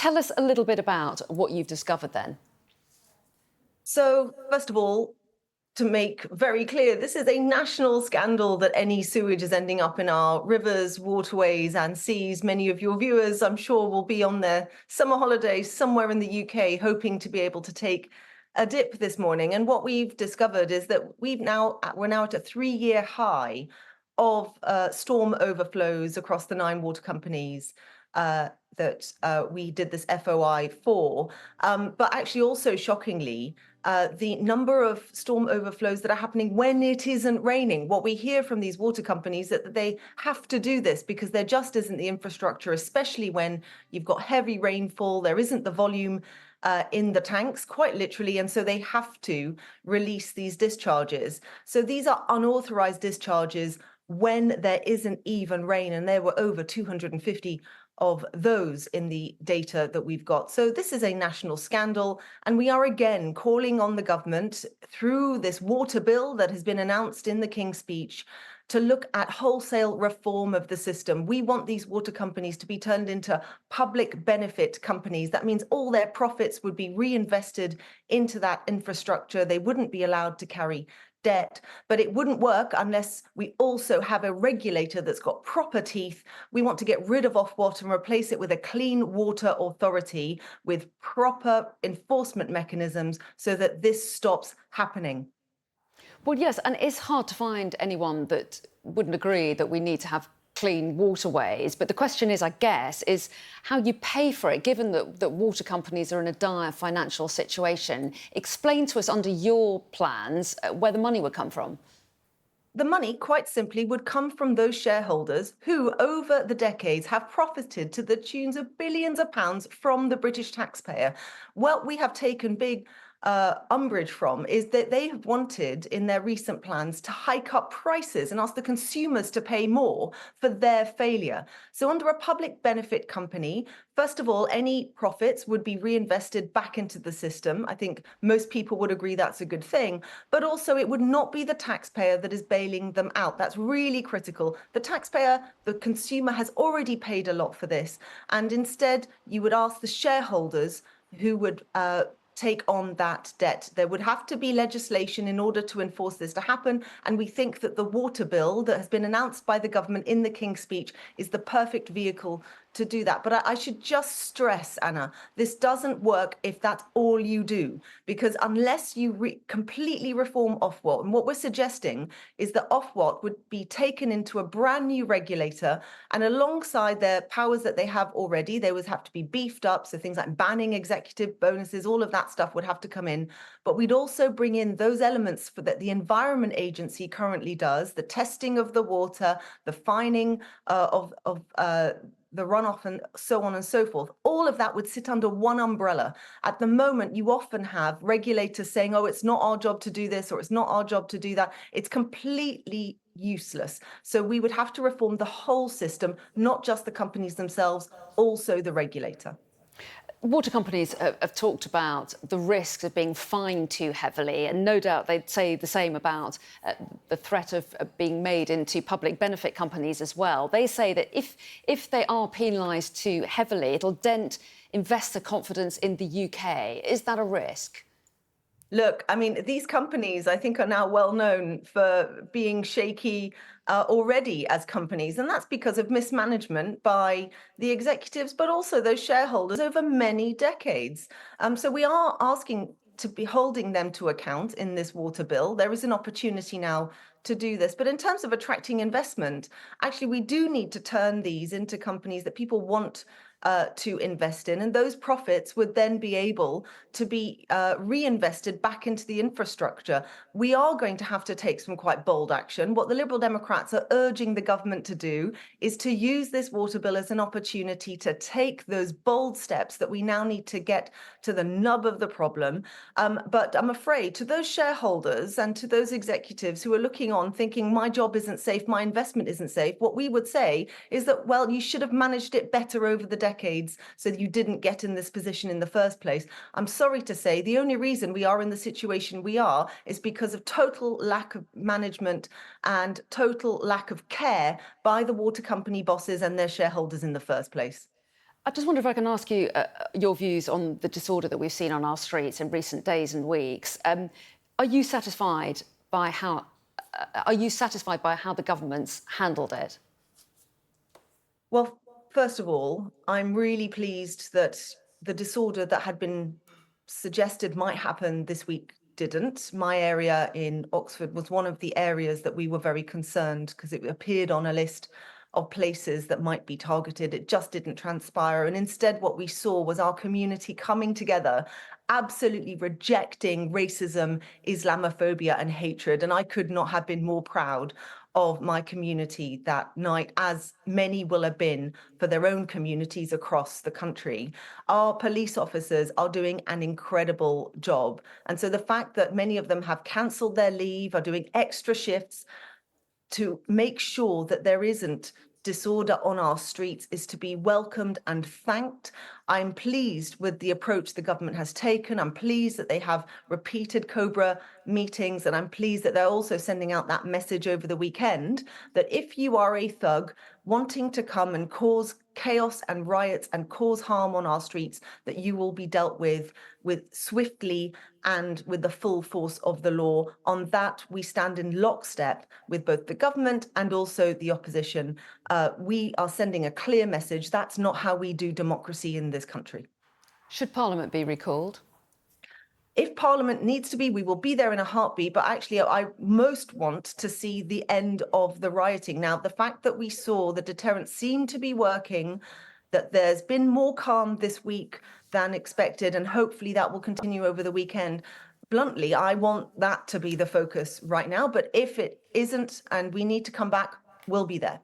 Tell us a little bit about what you've discovered then. So, first of all, to make very clear, this is a national scandal that any sewage is ending up in our rivers, waterways, and seas. Many of your viewers, I'm sure, will be on their summer holidays somewhere in the UK, hoping to be able to take a dip this morning. And what we've discovered is that we're now at a 3-year high of storm overflows across the 9 water companies that we did this FOI for. But actually, also shockingly, the number of storm overflows that are happening when it isn't raining. What we hear from these water companies that they have to do this because there just isn't the infrastructure, especially when you've got heavy rainfall. There isn't the volume in the tanks, quite literally, and so they have to release these discharges. So these are unauthorized discharges when there isn't even rain, and there were over 250 of those in the data that we've got. So this is a national scandal, and we are again calling on the government through this water bill that has been announced in the King's Speech to look at wholesale reform of the system. We want these water companies to be turned into public benefit companies. That means all their profits would be reinvested into that infrastructure. They wouldn't be allowed to carry debt, but it wouldn't work unless we also have a regulator that's got proper teeth. We want to get rid of Ofwat and replace it with a clean water authority with proper enforcement mechanisms so that this stops happening. Well, yes, and it's hard to find anyone that wouldn't agree that we need to have clean waterways. But the question is, I guess, is how you pay for it, given that water companies are in a dire financial situation. Explain to us, under your plans, where the money would come from. The money, quite simply, would come from those shareholders who, over the decades, have profited to the tunes of billions of pounds from the British taxpayer. What we have taken big umbrage from is that they have wanted in their recent plans to hike up prices and ask the consumers to pay more for their failure. So under a public benefit company, first of all, any profits would be reinvested back into the system. I think most people would agree that's a good thing, but also it would not be the taxpayer that is bailing them out. That's really critical. The taxpayer, the consumer, has already paid a lot for this. And instead, you would ask the shareholders who would take on that debt. There would have to be legislation in order to enforce this to happen. And we think that the water bill that has been announced by the government in the King's Speech is the perfect vehicle to do that. But I should just stress, Anna, this doesn't work if that's all you do, because unless you completely reform Ofwat, and what we're suggesting is that Ofwat would be taken into a brand new regulator, and alongside their powers that they have already, they would have to be beefed up. So things like banning executive bonuses, all of that stuff would have to come in. But we'd also bring in those elements for that the Environment Agency currently does, the testing of the water, the fining of the runoff, and so on and so forth. All of that would sit under one umbrella. At the moment, you often have regulators saying, oh, it's not our job to do this, or it's not our job to do that. It's completely useless. So we would have to reform the whole system, not just the companies themselves, also the regulator. Water companies have talked about the risks of being fined too heavily, and no doubt they'd say the same about the threat of being made into public benefit companies as well. They say that if they are penalised too heavily, it'll dent investor confidence in the UK. Is that a risk? Look, I mean, these companies, I think, are now well known for being shaky already as companies. And that's because of mismanagement by the executives, but also those shareholders over many decades. So we are asking to be holding them to account in this water bill. There is an opportunity now to do this. But in terms of attracting investment, actually, we do need to turn these into companies that people want to invest in, and those profits would then be able to be reinvested back into the infrastructure. We are going to have to take some quite bold action. What the Liberal Democrats are urging the government to do is to use this water bill as an opportunity to take those bold steps that we now need to get to the nub of the problem. But I'm afraid to those shareholders and to those executives who are looking on thinking my job isn't safe, my investment isn't safe, what we would say is that, well, you should have managed it better over the decades so that you didn't get in this position in the first place. I'm sorry to say the only reason we are in the situation we are is because of total lack of management and total lack of care by the water company bosses and their shareholders in the first place. I just wonder if I can ask you your views on the disorder that we've seen on our streets in recent days and weeks. Are you satisfied by how? Are you satisfied by how the government's handled it? Well, first of all, I'm really pleased that the disorder that had been suggested might happen this week didn't. My area in Oxford was one of the areas that we were very concerned because it appeared on a list of places that might be targeted. It just didn't transpire. And instead, what we saw was our community coming together, absolutely rejecting racism, Islamophobia, and hatred. And I could not have been more proud of my community that night, as many will have been for their own communities across the country. Our police officers are doing an incredible job. And so the fact that many of them have cancelled their leave, are doing extra shifts to make sure that there isn't disorder on our streets is to be welcomed and thanked. I'm pleased with the approach the government has taken. I'm pleased that they have repeated COBRA meetings, and I'm pleased that they're also sending out that message over the weekend that if you are a thug wanting to come and cause chaos and riots and cause harm on our streets, that you will be dealt with swiftly and with the full force of the law. On that, we stand in lockstep with both the government and also the opposition. We are sending a clear message. That's not how we do democracy in this country. Should Parliament be recalled? If Parliament needs to be, we will be there in a heartbeat. But actually, I most want to see the end of the rioting. Now, the fact that we saw the deterrent seem to be working, that there's been more calm this week than expected, and hopefully that will continue over the weekend. Bluntly, I want that to be the focus right now. But if it isn't and we need to come back, we'll be there.